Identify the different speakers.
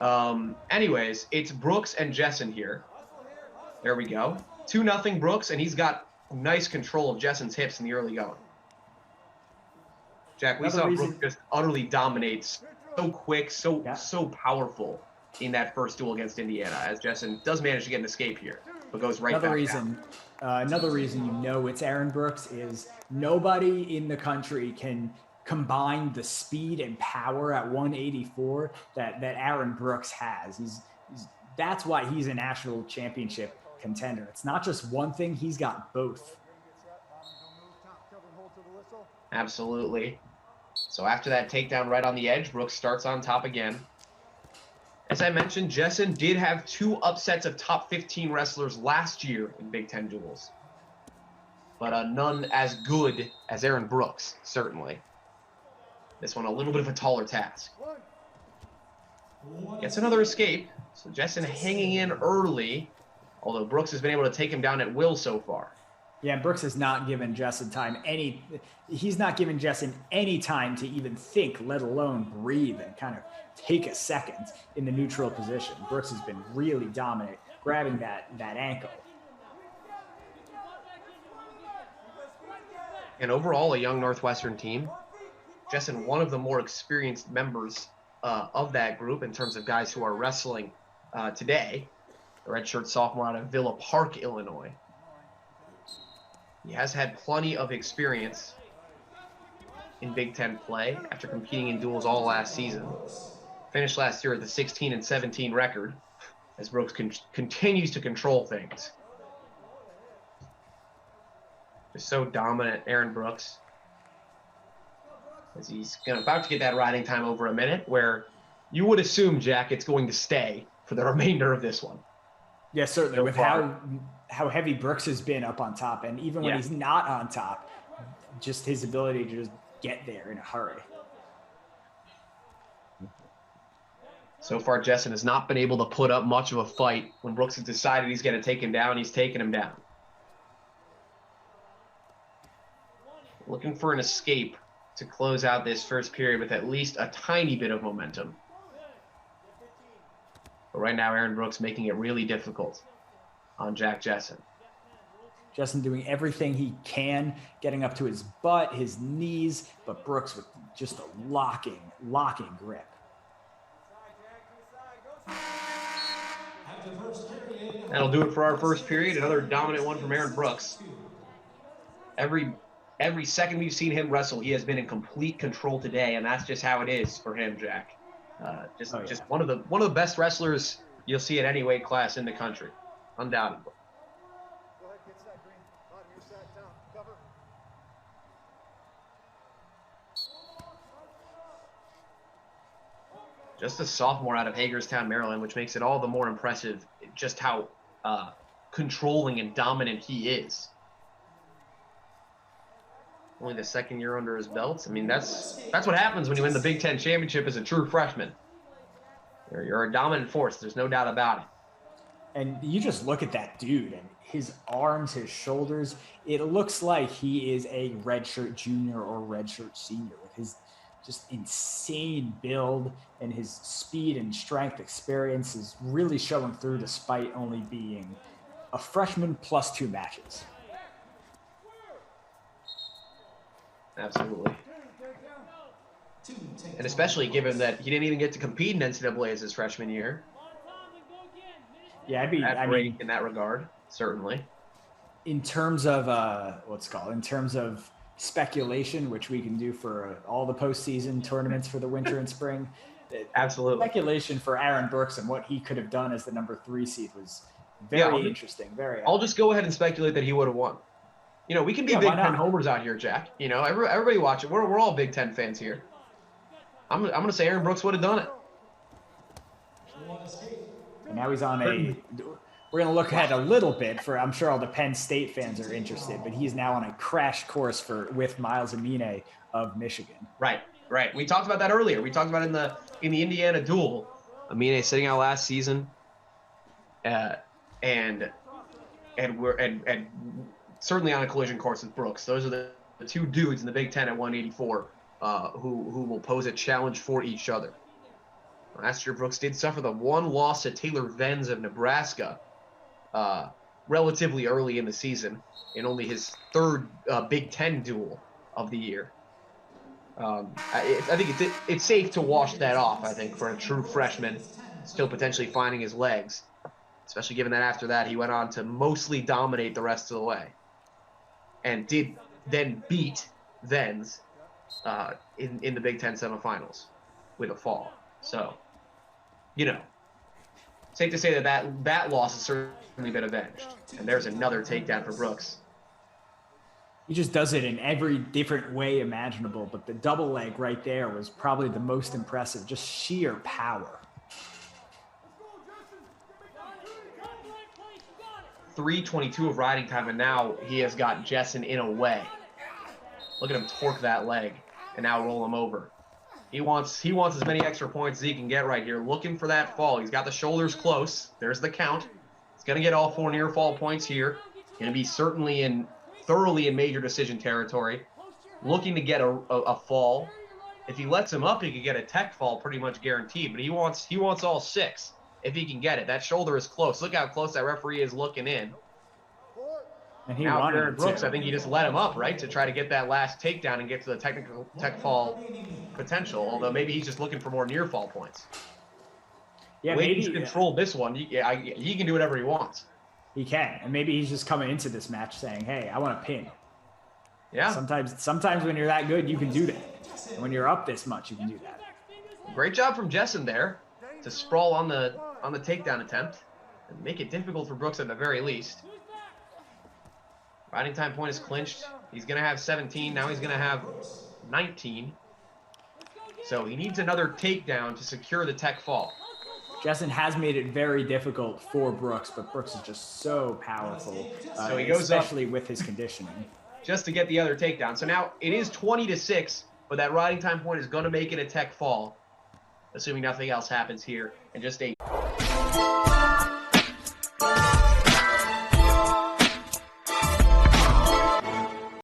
Speaker 1: Anyways, it's Brooks and Jessen here. There we go. 2-0 Brooks, and he's got nice control of Jessen's hips in the early going. Jack, we saw Brooks just utterly dominate, so quick, so powerful in that first duel against Indiana, as Jessen does manage to get an escape here, but goes right back down.
Speaker 2: Another reason you know it's Aaron Brooks is nobody in the country can combine the speed and power at 184 that Aaron Brooks has. That's why he's a national championship contender. It's not just one thing, he's got both.
Speaker 1: Absolutely. So after that takedown right on the edge, Brooks starts on top again. As I mentioned, Jessen did have 2 upsets of top 15 wrestlers last year in Big Ten duels. But none as good as Aaron Brooks, certainly. This one a little bit of a taller task. Gets another escape. So Jessen hanging in early, although Brooks has been able to take him down at will so far.
Speaker 2: Yeah, Brooks has not given Jessen he's not given Jessen any time to even think, let alone breathe and kind of take a second in the neutral position. Brooks has been really dominant, grabbing that ankle.
Speaker 1: And overall, a young Northwestern team. Jessen, one of the more experienced members of that group in terms of guys who are wrestling today. The redshirt sophomore out of Villa Park, Illinois. He has had plenty of experience in Big Ten play after competing in duels all last season. Finished last year with a 16-17 record as Brooks continues to control things. Just so dominant, Aaron Brooks. As he's about to get that riding time over a minute, where you would assume, Jack, it's going to stay for the remainder of this one.
Speaker 2: Yeah, certainly. So with how heavy Brooks has been up on top, and even when he's not on top, just his ability to just get there in a hurry.
Speaker 1: So far, Jessen has not been able to put up much of a fight. When Brooks has decided he's going to take him down, he's taken him down. Looking for an escape to close out this first period with at least a tiny bit of momentum. But right now, Aaron Brooks making it really difficult on Jack Jessen.
Speaker 2: Jessen doing everything he can, getting up to his butt, his knees, but Brooks with just a locking grip.
Speaker 1: That'll do it for our first period. Another dominant one from Aaron Brooks. Every second we've seen him wrestle, he has been in complete control today, and that's just how it is for him, Jack. Just one of the best wrestlers you'll see at any weight class in the country, undoubtedly. Just a sophomore out of Hagerstown, Maryland, which makes it all the more impressive just how controlling and dominant he is. Only the second year under his belt. I mean, that's what happens when you win the Big Ten championship as a true freshman. You're a dominant force. There's no doubt about it.
Speaker 2: And you just look at that dude and his arms, his shoulders. It looks like he is a redshirt junior or redshirt senior with his just insane build, and his speed and strength experience is really showing through despite only being a freshman plus 2 matches.
Speaker 1: Absolutely. And especially given that he didn't even get to compete in NCAA as his freshman year.
Speaker 2: Yeah,
Speaker 1: I mean, in that regard, certainly.
Speaker 2: In terms of in terms of speculation, which we can do for all the postseason tournaments for the winter and spring.
Speaker 1: Absolutely.
Speaker 2: Speculation for Aaron Brooks and what he could have done as the number 3 seed was very interesting. I'll
Speaker 1: just go ahead and speculate that he would have won. You know, we can be Big Ten homers out here, Jack. You know, everybody watch it. We're all Big Ten fans here. I'm going to say Aaron Brooks would have done it.
Speaker 2: And now he's on we're going to look ahead a little bit for, I'm sure all the Penn State fans are interested, but he's now on a crash course with Miles Amine of Michigan.
Speaker 1: Right. We talked about that earlier. We talked about in the Indiana duel, Amine sitting out last season, and certainly on a collision course with Brooks. Those are the 2 dudes in the Big Ten at 184 who will pose a challenge for each other. Last year, Brooks did suffer the one loss to Taylor Venz of Nebraska relatively early in the season, in only his third Big Ten duel of the year. I think it's safe to wash that off, I think, for a true freshman still potentially finding his legs, especially given that after that he went on to mostly dominate the rest of the way and did then beat Venz in the Big Ten semifinals with a fall. So, safe to say that loss has certainly been avenged. And there's another takedown for Brooks.
Speaker 2: He just does it in every different way imaginable, but the double leg right there was probably the most impressive, just sheer power.
Speaker 1: 3:22 of riding time, and now he has got Jessen in a way. Look at him torque that leg and now roll him over. He wants as many extra points as he can get right here, looking for that fall. He's got the shoulders close. There's the count. He's going to get all 4 near fall points here. Going to be thoroughly in major decision territory. Looking to get a fall. If he lets him up, he could get a tech fall pretty much guaranteed, but he wants all 6 if he can get it. That shoulder is close. Look how close that referee is looking in.
Speaker 2: And he
Speaker 1: now,
Speaker 2: wanted
Speaker 1: Aaron Brooks,
Speaker 2: to.
Speaker 1: I think he just let him up, right, to try to get that last takedown and get to the technical tech fall potential, although maybe he's just looking for more near fall points.
Speaker 2: Yeah,
Speaker 1: maybe
Speaker 2: he's
Speaker 1: controlled this one. He can do whatever he wants.
Speaker 2: He can, and maybe he's just coming into this match saying, "Hey, I want to pin."
Speaker 1: Yeah.
Speaker 2: Sometimes when you're that good, you can do that. And when you're up this much, you can do that.
Speaker 1: Great job from Jessen there to sprawl on the takedown attempt and make it difficult for Brooks at the very least. Riding time point is clinched. He's going to have 17. Now he's going to have 19. So he needs another takedown to secure the tech fall.
Speaker 2: Jessen has made it very difficult for Brooks, but Brooks is just so powerful,
Speaker 1: so he goes
Speaker 2: especially with his conditioning.
Speaker 1: Just to get the other takedown. So now it is 20-6, but that riding time point is going to make it a tech fall, assuming nothing else happens here. And just a